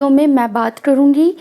तो मैं बात करूँगी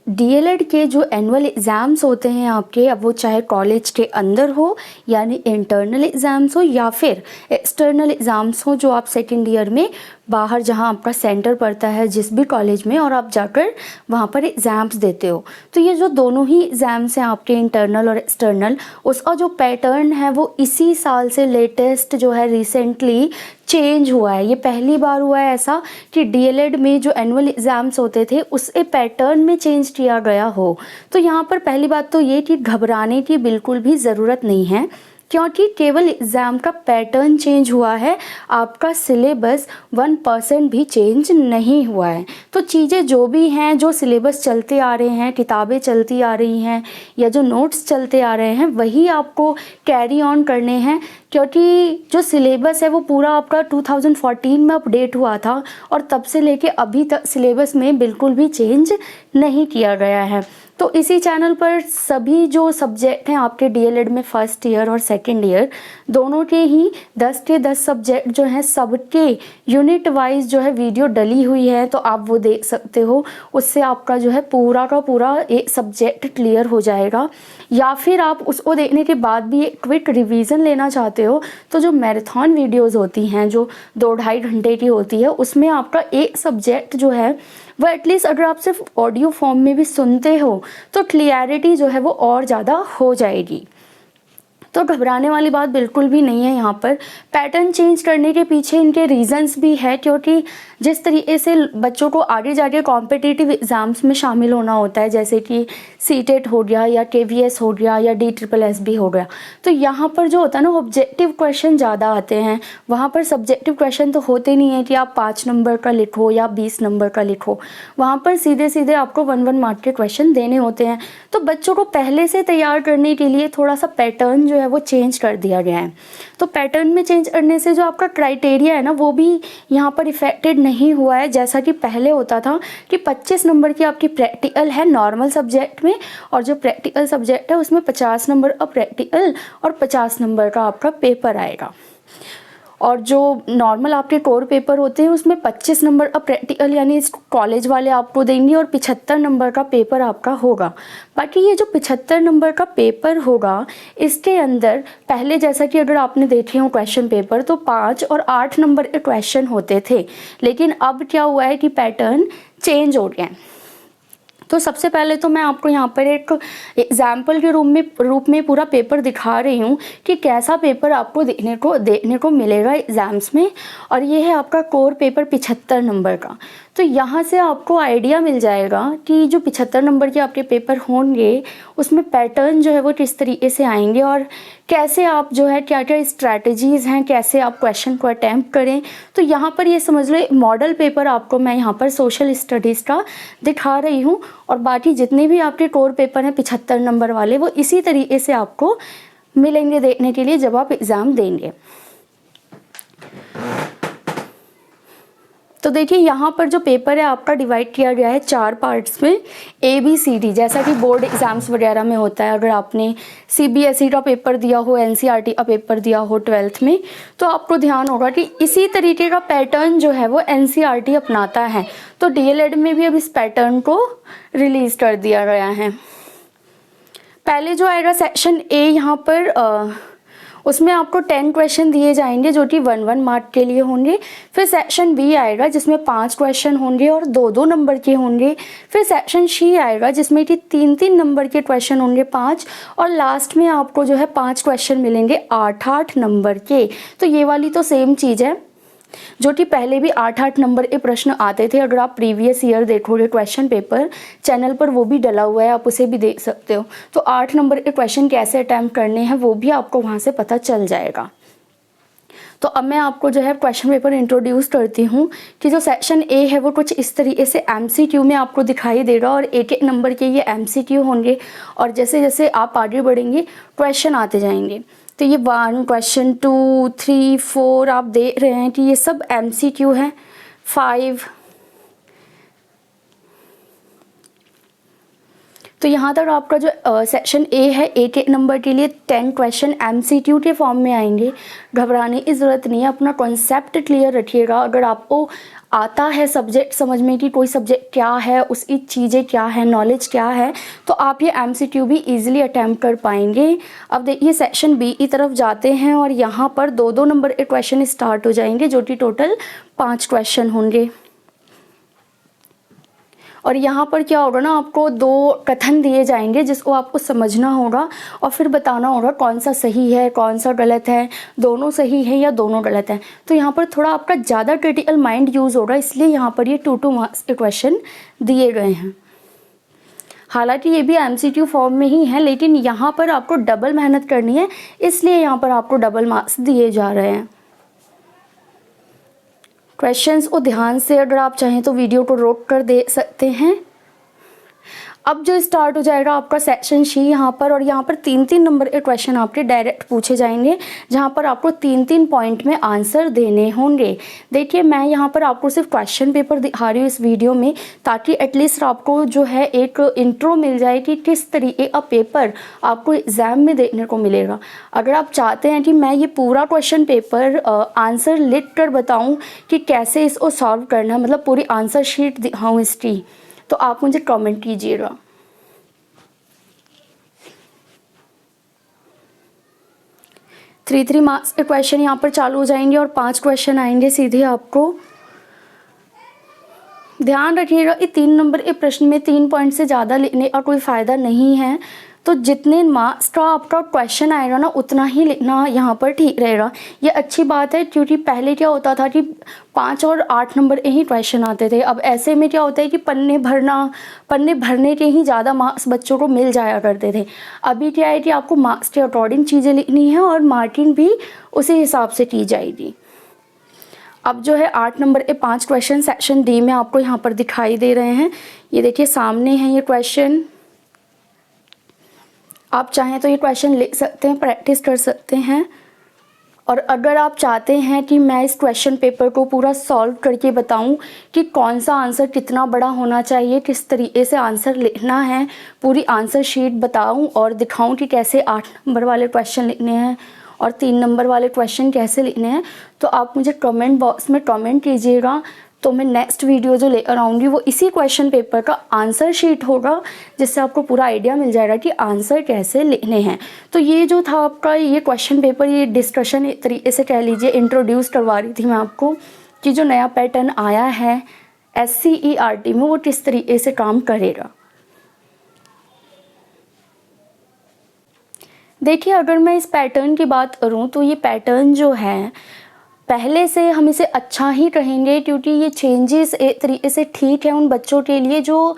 डीएलएड के जो एनुअल एग्ज़ाम्स होते हैं आपके, अब वो चाहे कॉलेज के अंदर हो यानी इंटरनल एग्ज़ाम्स हो या फिर एक्सटर्नल एग्ज़ाम्स हो, जो आप सेकेंड ईयर में बाहर जहाँ आपका सेंटर पड़ता है जिस भी कॉलेज में, और आप जाकर वहाँ पर एग्ज़ाम्स देते हो। तो ये जो दोनों ही एग्ज़ाम्स हैं आपके, इंटरनल और एक्सटर्नल, उसका जो पैटर्न है वो इसी साल से लेटेस्ट जो है रिसेंटली चेंज हुआ है। ये पहली बार हुआ है ऐसा कि डीएलएड में जो एनुअल एग्ज़ाम्स होते थे उसके पैटर्न में चेंज किया गया हो। तो यहाँ पर पहली बात तो ये कि घबराने की बिल्कुल भी ज़रूरत नहीं है, क्योंकि केवल एग्ज़ाम का पैटर्न चेंज हुआ है, आपका सिलेबस 1% भी चेंज नहीं हुआ है। तो चीज़ें जो भी हैं, जो सिलेबस चलते आ रहे हैं, किताबें चलती आ रही हैं या जो नोट्स चलते आ रहे हैं, वही आपको कैरी ऑन करने हैं, क्योंकि जो सिलेबस है वो पूरा आपका 2014 में अपडेट हुआ था और तब से लेके अभी तक सिलेबस में बिल्कुल भी चेंज नहीं किया गया है। तो इसी चैनल पर सभी जो सब्जेक्ट हैं आपके डीएलएड में फर्स्ट ईयर और सेकंड ईयर दोनों के ही 10 के 10 सब्जेक्ट जो हैं सबके यूनिट वाइज जो है वीडियो डली हुई है, तो आप वो देख सकते हो। उससे आपका जो है पूरा का पूरा एक सब्जेक्ट क्लियर हो जाएगा। या फिर आप उसको देखने के बाद भी एक क्विक रिवीजन लेना चाहते हो तो जो मैराथन वीडियोज़ होती हैं जो 2-2.5 घंटे की होती है, उसमें आपका एक सब्जेक्ट जो है वो एटलीस्ट अगर आप सिर्फ ऑडियो फॉर्म में भी सुनते हो तो क्लियरिटी जो है वो और ज़्यादा हो जाएगी। तो घबराने वाली बात बिल्कुल भी नहीं है। यहाँ पर पैटर्न चेंज करने के पीछे इनके रीजंस भी है, क्योंकि जिस तरीके से बच्चों को आगे जाके कॉम्पिटिटिव एग्ज़ाम्स में शामिल होना होता है, जैसे कि सीटेट हो गया या केवीएस हो गया या DSSS हो गया, तो यहाँ पर जो होता है ना ऑब्जेक्टिव क्वेश्चन ज़्यादा आते हैं। वहाँ पर सब्जेक्टिव क्वेश्चन तो होते नहीं है कि आप 5 नंबर का लिखो या 20 नंबर का लिखो, वहाँ पर सीधे सीधे आपको 1-1 मार्क के क्वेश्चन देने होते हैं। तो बच्चों को पहले से तैयार करने के लिए थोड़ा सा पैटर्न जो है वो चेंज कर दिया गया है। तो पैटर्न में चेंज करने से जो आपका क्राइटेरिया है ना वो भी यहाँ पर इफेक्टेड नहीं हुआ है, जैसा कि पहले होता था कि 25 नंबर की आपकी प्रैक्टिकल है नॉर्मल सब्जेक्ट में, और जो प्रैक्टिकल सब्जेक्ट है उसमें 50 नंबर का प्रैक्टिकल और 50 नंबर का आपका पेपर आएगा। और जो नॉर्मल आपके कोर पेपर होते हैं उसमें 25 नंबर का प्रैक्टिकल यानी कॉलेज वाले आपको देंगे और 75 नंबर का पेपर आपका होगा। बाकी ये जो 75 नंबर का पेपर होगा इसके अंदर पहले जैसा कि अगर आपने देखे हो क्वेश्चन पेपर तो 5 और 8 नंबर के क्वेश्चन होते थे, लेकिन अब क्या हुआ है कि पैटर्न चेंज हो गया है। तो सबसे पहले तो मैं आपको यहाँ पर एक एग्जाम्पल के रूप में पूरा पेपर दिखा रही हूँ कि कैसा पेपर आपको देखने को मिलेगा एग्ज़ाम्स में। और ये है आपका कोर पेपर 75 नंबर का। तो यहाँ से आपको आइडिया मिल जाएगा कि जो 75 नंबर के आपके पेपर होंगे उसमें पैटर्न जो है वो किस तरीके से आएंगे और कैसे आप जो है क्या क्या स्ट्रैटेजीज़ हैं, कैसे आप क्वेश्चन को अटैम्प्ट करें। तो यहाँ पर ये समझ लो मॉडल पेपर आपको मैं यहाँ पर सोशल स्टडीज़ का दिखा रही हूँ, और बाकी जितने भी आपके कोर पेपर हैं 75 नंबर वाले वो इसी तरीके से आपको मिलेंगे देखने के लिए जब आप एग्ज़ाम देंगे। तो देखिए यहाँ पर जो पेपर है आपका डिवाइड किया गया है 4 पार्ट्स में, ABCD, जैसा कि बोर्ड एग्ज़ाम्स वगैरह में होता है। अगर आपने CBSE का पेपर दिया हो, NCERT का पेपर दिया हो 12th में, तो आपको ध्यान होगा कि इसी तरीके का पैटर्न जो है वो NCERT अपनाता है। तो DLED में भी अब इस पैटर्न को रिलीज़ कर दिया गया है। पहले जो आएगा सेक्शन A, यहाँ पर उसमें आपको 10 क्वेश्चन दिए जाएंगे जो कि 1-1 मार्क के लिए होंगे। फिर सेक्शन B आएगा जिसमें 5 क्वेश्चन होंगे और 2-2 नंबर के होंगे। फिर सेक्शन C आएगा जिसमें कि 3-3 नंबर के क्वेश्चन होंगे 5, और लास्ट में आपको जो है 5 क्वेश्चन मिलेंगे 8-8 नंबर के। तो ये वाली तो सेम चीज़ है जो कि पहले भी 8-8 नंबर के प्रश्न आते थे। अगर आप प्रीवियस ईयर देखोगे क्वेश्चन पेपर चैनल पर वो भी डला हुआ है, आप उसे भी देख सकते हो। तो 8 नंबर के क्वेश्चन कैसे अटैम्प्ट करने हैं वो भी आपको वहाँ से पता चल जाएगा। तो अब मैं आपको जो है क्वेश्चन पेपर इंट्रोड्यूस करती हूँ कि जो सेक्शन A है वो कुछ इस तरीके से MCQ में आपको दिखाई देगा, और एक नंबर के ये MCQ होंगे, और जैसे जैसे आप आगे बढ़ेंगे क्वेश्चन आते जाएंगे। तो ये 1 क्वेश्चन 2 3 4 आप देख रहे हैं कि ये सब MCQ है। 5 तो यहाँ तक आपका जो सेक्शन ए है, ए के नंबर के लिए 10 क्वेश्चन एमसीक्यू के फॉर्म में आएंगे। घबराने की ज़रूरत नहीं है, अपना कॉन्सेप्ट क्लियर रखिएगा। अगर आपको आता है सब्जेक्ट समझ में कि कोई सब्जेक्ट क्या है, उसकी चीज़ें क्या है, नॉलेज क्या है, तो आप ये एमसीक्यू भी इजीली अटैम्प्ट कर पाएंगे। अब देखिए सेक्शन बी की तरफ जाते हैं और यहाँ पर 2-2 नंबर के क्वेश्चन स्टार्ट हो जाएंगे, जो कि टोटल 5 क्वेश्चन होंगे। और यहाँ पर क्या होगा ना, आपको 2 कथन दिए जाएंगे जिसको आपको समझना होगा और फिर बताना होगा कौन सा सही है, कौन सा गलत है, दोनों सही है या दोनों गलत है। तो यहाँ पर थोड़ा आपका ज़्यादा क्रिटिकल माइंड यूज़ होगा, इसलिए यहाँ पर ये 2-2 मार्क्स के क्वेश्चन दिए गए हैं। हालांकि ये भी एमसीक्यू फॉर्म में ही है, लेकिन यहाँ पर आपको डबल मेहनत करनी है, इसलिए यहाँ पर आपको डबल मार्क्स दिए जा रहे हैं। क्वेश्चंस को ध्यान से अगर आप चाहें तो वीडियो को रोक कर दे सकते हैं। अब जो स्टार्ट हो जाएगा आपका सेक्शन सी यहाँ पर, और यहाँ पर 3-3 नंबर के क्वेश्चन आपके डायरेक्ट पूछे जाएंगे, जहाँ पर आपको 3-3 पॉइंट में आंसर देने होंगे। देखिए मैं यहाँ पर आपको सिर्फ क्वेश्चन पेपर दिखा रही हूँ इस वीडियो में, ताकि एटलीस्ट आपको जो है एक इंट्रो मिल जाए कि किस तरीके का पेपर आपको एग्ज़ाम में देखने को मिलेगा। अगर आप चाहते हैं कि मैं ये पूरा क्वेश्चन पेपर आंसर लिख कर बताऊँ कि कैसे इसको सॉल्व करना है, मतलब पूरी आंसर शीट दिखाऊँ इसकी, तो आप मुझे कमेंट कीजिएगा। 3-3 मार्क्स के क्वेश्चन यहाँ पर चालू हो जाएंगे और 5 क्वेश्चन आएंगे सीधे आपको। ध्यान रखिएगा कि 3 नंबर के प्रश्न में 3 पॉइंट से ज़्यादा लिखने का कोई फ़ायदा नहीं है। तो जितने मार्क्स का आपका क्वेश्चन आएगा ना, उतना ही लिखना यहाँ पर ठीक रहेगा। ये अच्छी बात है, क्योंकि पहले क्या होता था कि 5 और 8 नंबर के ही क्वेश्चन आते थे। अब ऐसे में क्या होता है कि पन्ने भरने के ही ज़्यादा मार्क्स बच्चों को मिल जाया करते थे। अभी क्या है कि आपको मार्क्स के अकॉर्डिंग चीज़ें लिखनी है और मार्किंग भी उसी हिसाब से की जाएगी। अब जो है 8 नंबर के 5 क्वेश्चन सेक्शन डी में आपको यहाँ पर दिखाई दे रहे हैं। ये देखिए सामने है ये क्वेश्चन। आप चाहें तो ये क्वेश्चन लिख सकते हैं, प्रैक्टिस कर सकते हैं। और अगर आप चाहते हैं कि मैं इस क्वेश्चन पेपर को पूरा सॉल्व करके बताऊं कि कौन सा आंसर कितना बड़ा होना चाहिए, किस तरीके से आंसर लिखना है, पूरी आंसर शीट बताऊं और दिखाऊं कि कैसे 8 नंबर वाले क्वेश्चन लिखने हैं और 3 नंबर वाले क्वेश्चन कैसे लिखने हैं, तो आप मुझे कमेंट बॉक्स में कमेंट कीजिएगा। तो मैं नेक्स्ट वीडियो जो लेकर आऊँगी वो इसी क्वेश्चन पेपर का आंसर शीट होगा, जिससे आपको पूरा आइडिया मिल जाएगा कि आंसर कैसे लिखने हैं। तो ये जो था आपका ये क्वेश्चन पेपर, ये डिस्कशन एक तरीके से कह लीजिए इंट्रोड्यूस करवा रही थी मैं आपको कि जो नया पैटर्न आया है SCERT में वो किस तरीके से काम करेगा। देखिए अगर मैं इस पैटर्न की बात करूं तो ये पैटर्न जो है पहले से हम इसे अच्छा ही कहेंगे, क्योंकि ये चेंजेस एक तरीके से ठीक है उन बच्चों के लिए जो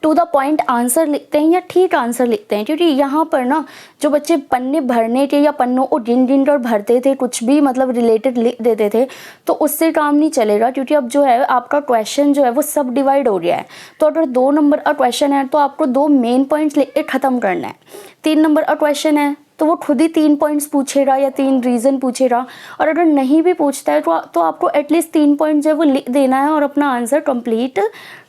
टू द पॉइंट आंसर लिखते हैं या ठीक आंसर लिखते हैं। क्योंकि यहाँ पर ना जो बच्चे पन्ने भरने के या पन्नों को गिन कर भरते थे, कुछ भी मतलब रिलेटेड लिख देते थे, तो उससे काम नहीं चलेगा। क्योंकि अब जो है आपका क्वेश्चन जो है वो सब डिवाइड हो गया है। तो अगर 2 नंबर का क्वेश्चन है तो आपको 2 मेन पॉइंट्स लिख के ख़त्म करना है। 3 नंबर का क्वेश्चन है तो वो खुद ही 3 पॉइंट्स पूछेगा या 3 रीज़न पूछेगा। और अगर नहीं भी पूछता है तो आपको एटलीस्ट 3 पॉइंट जो है वो लिख देना है और अपना आंसर कंप्लीट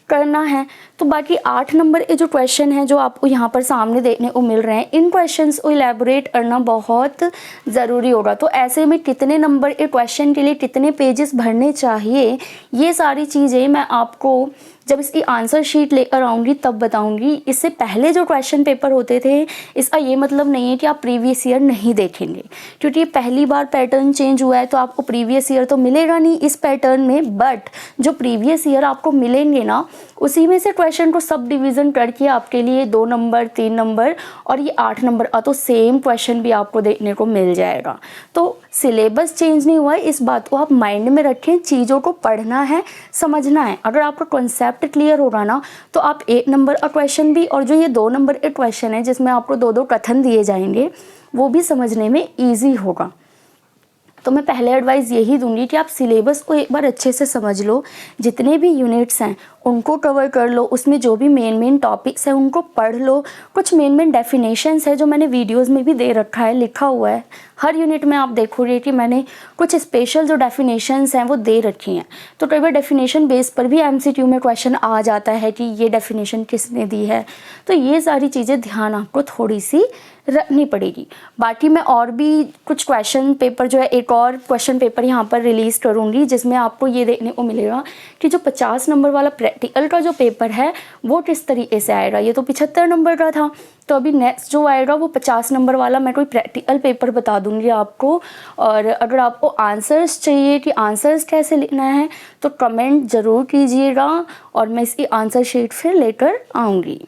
करना है। तो बाकी 8 नंबर के जो क्वेश्चन हैं जो आपको यहाँ पर सामने देखने को मिल रहे हैं, इन क्वेश्चंस को इलेबोरेट करना बहुत ज़रूरी होगा। तो ऐसे में कितने नंबर के क्वेश्चन के लिए कितने पेजेस भरने चाहिए, ये सारी चीज़ें मैं आपको जब इसकी आंसर शीट लेकर आऊँगी तब बताऊँगी। इससे पहले जो क्वेश्चन पेपर होते थे, इसका ये मतलब नहीं है कि आप प्रीवियस ईयर नहीं देखेंगे, क्योंकि पहली बार पैटर्न चेंज हुआ है तो आपको प्रीवियस ईयर तो मिलेगा नहीं इस पैटर्न में, बट जो प्रीवियस ईयर आपको मिलेंगे ना, उसी में से क्वेश्चन को सब डिवीज़न करके आपके लिए 2 नंबर 3 नंबर और ये 8 नंबर का तो सेम क्वेश्चन भी आपको देखने को मिल जाएगा। तो सिलेबस चेंज नहीं हुआ है, इस बात को आप माइंड में रखें। चीज़ों को पढ़ना है, समझना है। अगर आपका कॉन्सेप्ट क्लियर होगा ना, तो आप 1 नंबर का क्वेश्चन भी और जो ये 2 नंबर के क्वेश्चन है जिसमें आपको 2-2 कथन दिए जाएंगे, वो भी समझने में ईजी होगा। तो मैं पहले एडवाइस यही दूंगी कि आप सिलेबस को एक बार अच्छे से समझ लो, जितने भी यूनिट्स हैं उनको कवर कर लो, उसमें जो भी मेन टॉपिक्स हैं उनको पढ़ लो। कुछ मेन डेफिनेशंस है जो मैंने वीडियोस में भी दे रखा है, लिखा हुआ है, हर यूनिट में आप देखोगे कि मैंने कुछ स्पेशल जो डेफिनेशंस हैं वो दे रखी हैं। तो कई बार डेफिनेशन बेस पर भी एमसीक्यू में क्वेश्चन आ जाता है कि ये डेफिनेशन किसने दी है। तो ये सारी चीज़ें ध्यान आपको थोड़ी सी रखनी पड़ेगी। बाकी मैं और भी कुछ क्वेश्चन पेपर जो है, एक और क्वेश्चन पेपर यहाँ पर रिलीज़ करूँगी जिसमें आपको ये देखने को मिलेगा कि जो 50 नंबर वाला प्रैक्टिकल का जो पेपर है वो किस तरीके से आएगा। ये तो 75 नंबर का था, तो अभी नेक्स्ट जो आएगा वो 50 नंबर वाला मैं कोई प्रैक्टिकल पेपर बता दूँगी आपको। और अगर आपको आंसर्स चाहिए कि आंसर्स कैसे लिखना है तो कमेंट ज़रूर कीजिएगा और मैं इसकी आंसर शीट फिर लेकर आऊँगी।